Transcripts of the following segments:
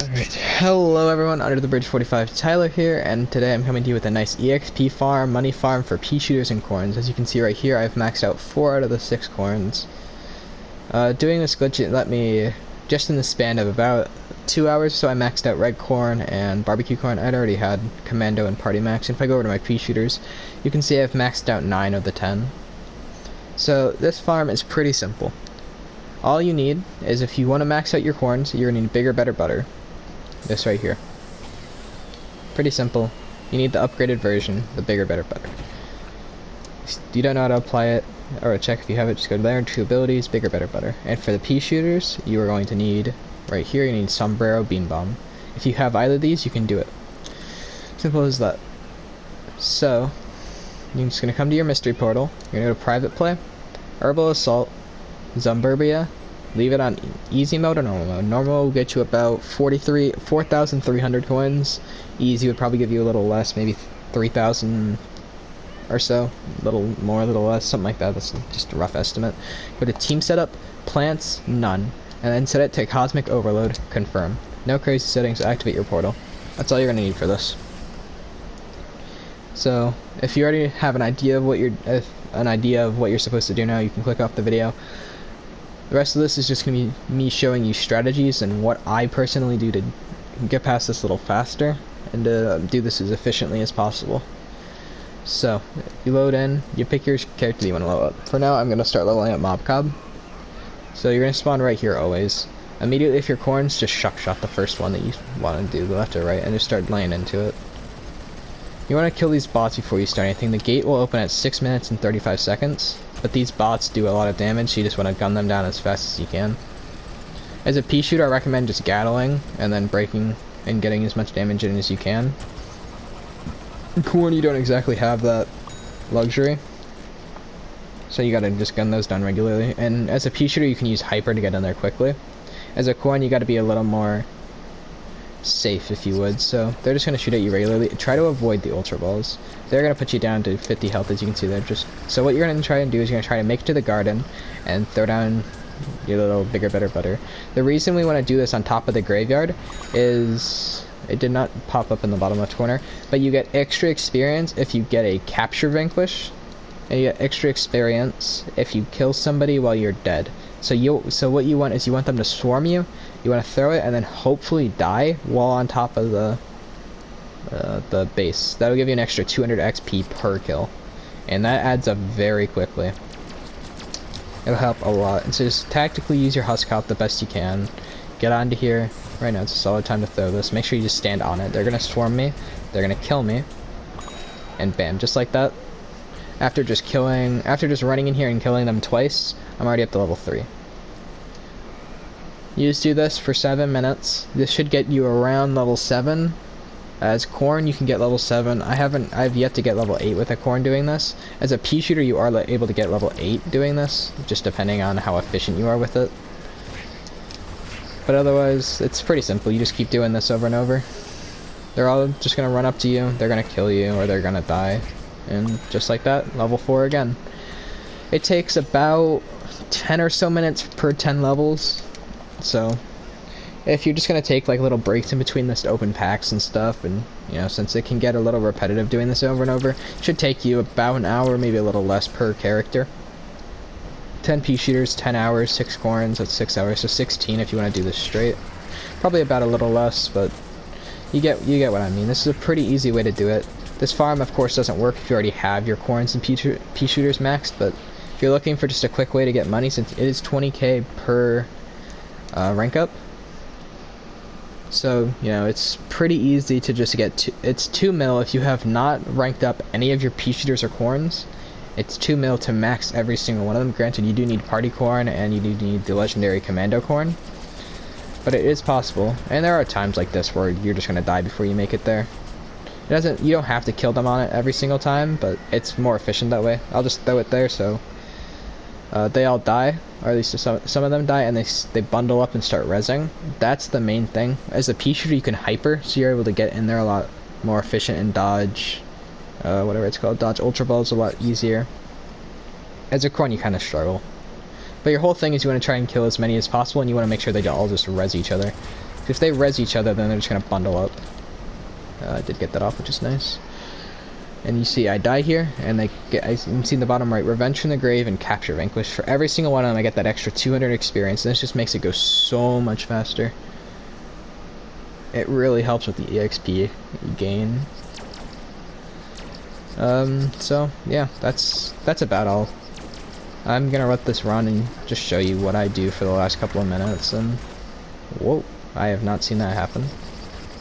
Alright, hello everyone, Under the Bridge 45, Tyler here, and today I'm coming to you with a nice EXP farm, money farm for pea shooters and corns. As you can see right here, I've maxed out 4 out of the 6 corns. Doing this glitch, it let me, just in the span of about 2 hours, so I maxed out red corn and barbecue corn. I'd already had commando and party max. If I go over to my pea shooters, you can see I've maxed out 9 of the 10. So this farm is pretty simple. All you need is, if you want to max out your corns, you're going to need bigger, better butter. This right here. Pretty simple. You need the upgraded version, the bigger, better, butter. If you don't know how to apply it, or check if you have it, just go there to abilities, bigger, better, butter. And for the pea shooters, you are going to need, right here, you need sombrero, bean bomb. If you have either of these, you can do it. Simple as that. So, you're just going to come to your mystery portal, you're going to go to private play, herbal assault, Zumburbia. Leave it on easy mode or normal mode. Normal will get you about 4,300 coins. Easy would probably give you a little less, maybe 3,000 or so. A little more, a little less, something like that. That's just a rough estimate. Go to team setup, plants, none. And then set it to cosmic overload, confirm. No crazy settings, activate your portal. That's all you're going to need for this. So, if you already have an idea of what you're supposed to do now, you can click off the video. The rest of this is just going to be me showing you strategies and what I personally do to get past this a little faster and to do this as efficiently as possible. So, you load in, you pick your character you want to level up. For now, I'm going to start leveling up Mob Cob. So you're going to spawn right here always. Immediately if your corns, just shot the first one that you want to do, the left or right, and just start laying into it. You want to kill these bots before you start anything. The gate will open at 6 minutes and 35 seconds. But these bots do a lot of damage, so you just want to gun them down as fast as you can. As a pea shooter, I recommend just gattling and then breaking and getting as much damage in as you can. In corn, you don't exactly have that luxury, so you gotta just gun those down regularly. And as a pea shooter, you can use hyper to get in there quickly. As a corn, you gotta be a little more safe, if you would, so they're just going to shoot at you regularly. Try to avoid the ultra balls. They're going to put you down to 50 health, as you can see there. So what you're going to try and do is you're going to try to make it to the garden and throw down your little bigger, better butter. The reason we want to do this on top of the graveyard is, it did not pop up in the bottom left corner, but you get extra experience if you get a capture vanquish, and you get extra experience if you kill somebody while you're dead. So what you want is you want them to swarm you. You want to throw it and then hopefully die while on top of the base. That'll give you an extra 200 XP per kill, and that adds up very quickly. It'll help a lot. And so just tactically use your husk out the best you can. Get onto here. Right now it's a solid time to throw this. Make sure you just stand on it. They're gonna swarm me. They're gonna kill me. And bam, just like that. After just running in here and killing them twice, I'm already up to level 3. You just do this for 7 minutes. This should get you around level 7. As corn, you can get level 7. I've yet to get level 8 with a corn doing this. As a pea shooter, you are able to get level 8 doing this, just depending on how efficient you are with it. But otherwise, it's pretty simple. You just keep doing this over and over. They're all just going to run up to you, they're going to kill you, or they're going to die. And just like that, level 4 again. It takes about 10 or so minutes per 10 levels. So, if you're just going to take like little breaks in between this to open packs and stuff, and you know, since it can get a little repetitive doing this over and over, it should take you about an hour, maybe a little less per character. 10 pea shooters, 10 hours, 6 corns, that's 6 hours, so 16 if you want to do this straight. Probably about a little less, but you get what I mean. This is a pretty easy way to do it. This farm, of course, doesn't work if you already have your corns and pea shooters maxed, but if you're looking for just a quick way to get money, since it is 20k per rank up, so, you know, it's pretty easy to just get it's 2 mil if you have not ranked up any of your pea shooters or corns. It's 2 mil to max every single one of them. Granted, you do need party corn and you do need the legendary commando corn, but it is possible. And there are times like this where you're just going to die before you make it there. You don't have to kill them on it every single time, but it's more efficient that way. I'll just throw it there so they all die, or at least some of them die, and they bundle up and start rezzing. That's the main thing. As a pea shooter, you can hyper, so you're able to get in there a lot more efficient and dodge, whatever it's called, dodge ultra balls a lot easier. As a corn, you kind of struggle. But your whole thing is you want to try and kill as many as possible, and you want to make sure they all just res each other. If they res each other, then they're just gonna bundle up. I did get that off, which is nice. And you see I die here, and you can see in the bottom right, Revenge from the Grave and Capture Vanquish. For every single one of them, I get that extra 200 experience, and this just makes it go so much faster. It really helps with the EXP gain. So, yeah, that's about all. I'm gonna let this run and just show you what I do for the last couple of minutes, and... Whoa, I have not seen that happen.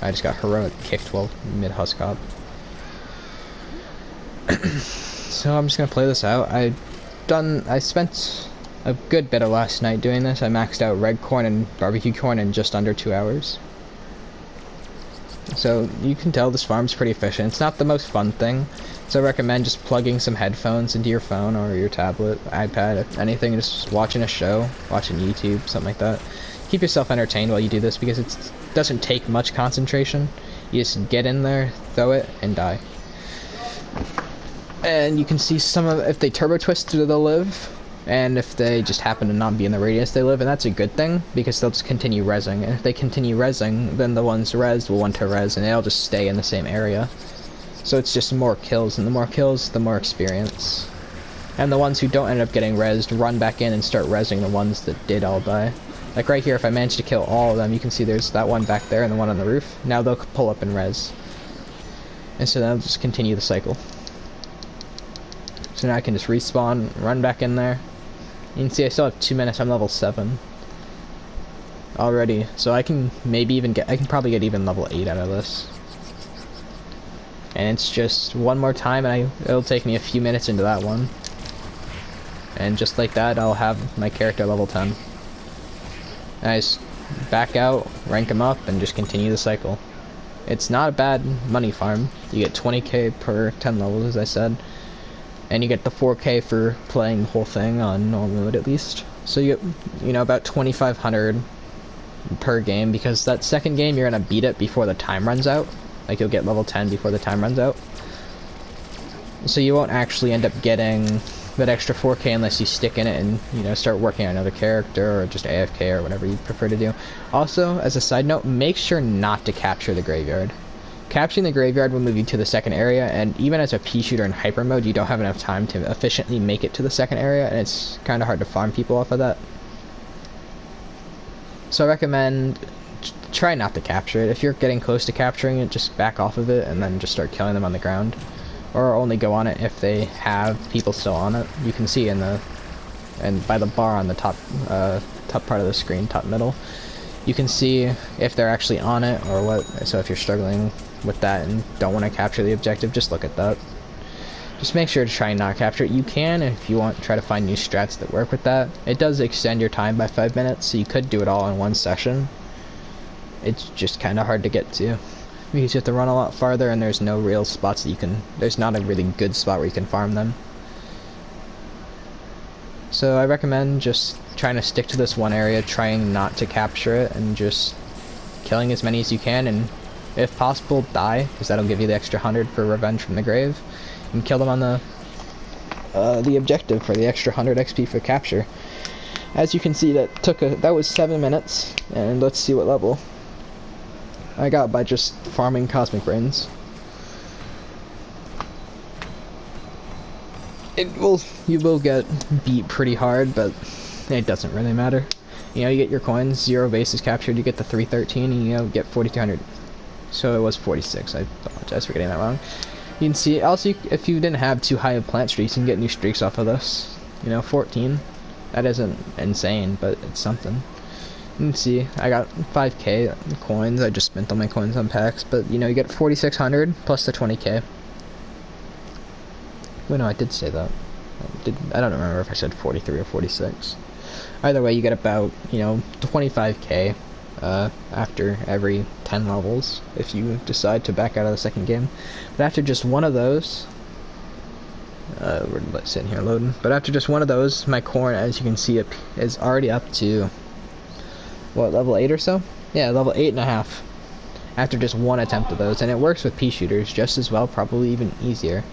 I just got heroic kicked while mid-Huskop. So I'm just gonna play this out. I spent a good bit of last night doing this. I maxed out red corn and barbecue corn in just under 2 hours. So you can tell this farm's pretty efficient. It's not the most fun thing, so I recommend just plugging some headphones into your phone or your tablet, iPad, anything, just watching a show, watching YouTube, something like that. Keep yourself entertained while you do this because it doesn't take much concentration. You just get in there, throw it, and die. And you can see some of, if they turbo twist, they'll live, and if they just happen to not be in the radius, they live, and that's a good thing, because they'll just continue rezzing, and if they continue rezzing, then the ones rezzed will want to res, and they'll just stay in the same area. So it's just more kills, and the more kills, the more experience. And the ones who don't end up getting rezzed, run back in and start rezzing the ones that did all die. Like right here, if I manage to kill all of them, you can see there's that one back there and the one on the roof. Now they'll pull up and res. And so they'll just continue the cycle. So now I can just respawn, run back in there. You can see I still have 2 minutes, I'm level 7. Already. So I can maybe even I can probably get even level 8 out of this. And it's just one more time and it'll take me a few minutes into that one. And just like that, I'll have my character level 10. And I just back out, rank him up, and just continue the cycle. It's not a bad money farm. You get 20k per 10 levels, as I said. And you get the 4k for playing the whole thing on normal mode at least. So you get, you know, about 2,500 per game, because that second game you're gonna beat it before the time runs out. Like you'll get level 10 before the time runs out. So you won't actually end up getting that extra 4k unless you stick in it and, you know, start working on another character or just AFK or whatever you prefer to do. Also, as a side note, make sure not to capture the graveyard. Capturing the graveyard will move you to the second area, and even as a pea shooter in hyper mode, you don't have enough time to efficiently make it to the second area, and it's kind of hard to farm people off of that. So I recommend try not to capture it. If you're getting close to capturing it, just back off of it and then just start killing them on the ground. Or only go on it if they have people still on it. You can see in the, and by the bar on the top part of the screen, top middle, you can see if they're actually on it or what. So if you're struggling with that and don't want to capture the objective, just look at that. Just make sure to try and not capture it. You can, if you want, try to find new strats that work with that. It does extend your time by 5 minutes, so you could do it all in one session. It's just kind of hard to get to, because you have to run a lot farther, and there's no real spots that you can, there's not a really good spot where you can farm them. So I recommend just trying to stick to this one area, trying not to capture it, and just killing as many as you can, and if possible, die, because that'll give you the extra 100 for Revenge from the Grave, and kill them on the objective for the extra 100 XP for capture. As you can see, that was 7 minutes, and let's see what level I got by just farming Cosmic Brains. You will get beat pretty hard, but it doesn't really matter. You know, you get your coins, 0 bases captured, you get the 313, and you know, get 4,200. So it was 46, I apologize for getting that wrong. You can see, also, if you didn't have too high of plant streaks, you can get new streaks off of this. You know, 14. That isn't insane, but it's something. You can see, I got 5k coins, I just spent all my coins on packs, but, you know, you get 4,600 plus the 20k. Well, no, I did say that. I don't remember if I said 43 or 46. Either way, you get about, you know, 25k after every 10 levels, if you decide to back out of the second game. But after just one of those, we're sitting here loading, but after just one of those, my corn, as you can see, is already up to, what, level 8 or so? Yeah, level 8.5, after just one attempt of those, and it works with pea shooters just as well, probably even easier.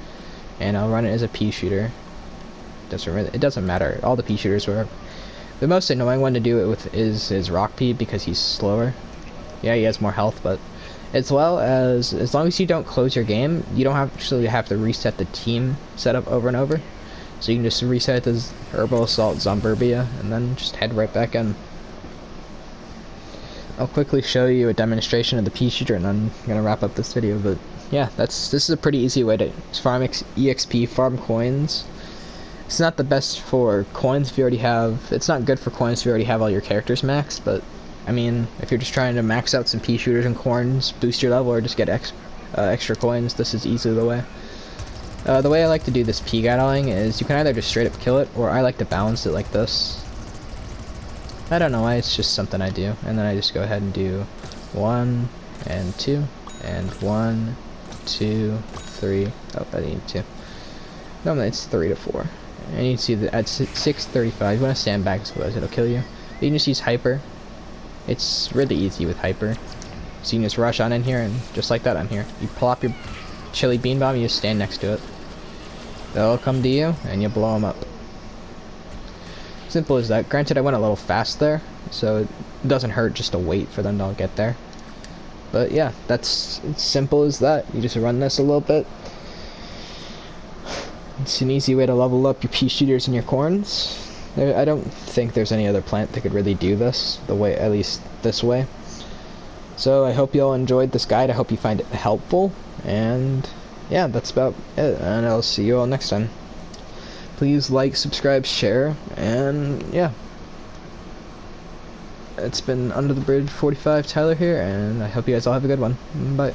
And I'll run it as a pea shooter. It doesn't matter, all the pea shooters work. The most annoying one to do it with is Rock Pea, because he's slower. Yeah, he has more health, but as long as you don't close your game, you don't actually have to reset the team setup over and over. So you can just reset as Herbal Assault Zomburbia and then just head right back in. I'll quickly show you a demonstration of the pea shooter and then I'm gonna wrap up this video, but yeah, this is a pretty easy way to farm EXP, farm coins. It's not the best for coins if you already have, it's not good for coins if you already have all your characters maxed, but I mean, if you're just trying to max out some pea shooters and corns, boost your level, or just get extra coins, this is easily the way. The way I like to do this pea battling is you can either just straight up kill it, or I like to balance it like this. I don't know why, it's just something I do. And then I just go ahead and do 1 and 2 and 1, 2, 3. Oh, I need 2. No, it's 3 to 4. And you can see that at 6:35, you want to stand back, otherwise it'll kill you. You can just use hyper. It's really easy with hyper. So you can just rush on in here, and just like that, I'm here. You plop your chili bean bomb, you just stand next to it. They'll come to you, and you blow them up. Simple as that. Granted, I went a little fast there, so it doesn't hurt just to wait for them to all get there. But yeah, it's simple as that. You just run this a little bit. It's an easy way to level up your pea shooters and your corns. I don't think there's any other plant that could really do this, at least this way. So I hope you all enjoyed this guide. I hope you find it helpful. And yeah, that's about it. And I'll see you all next time. Please like, subscribe, share, and yeah. It's been Under the Bridge 45 Tyler here, and I hope you guys all have a good one. Bye.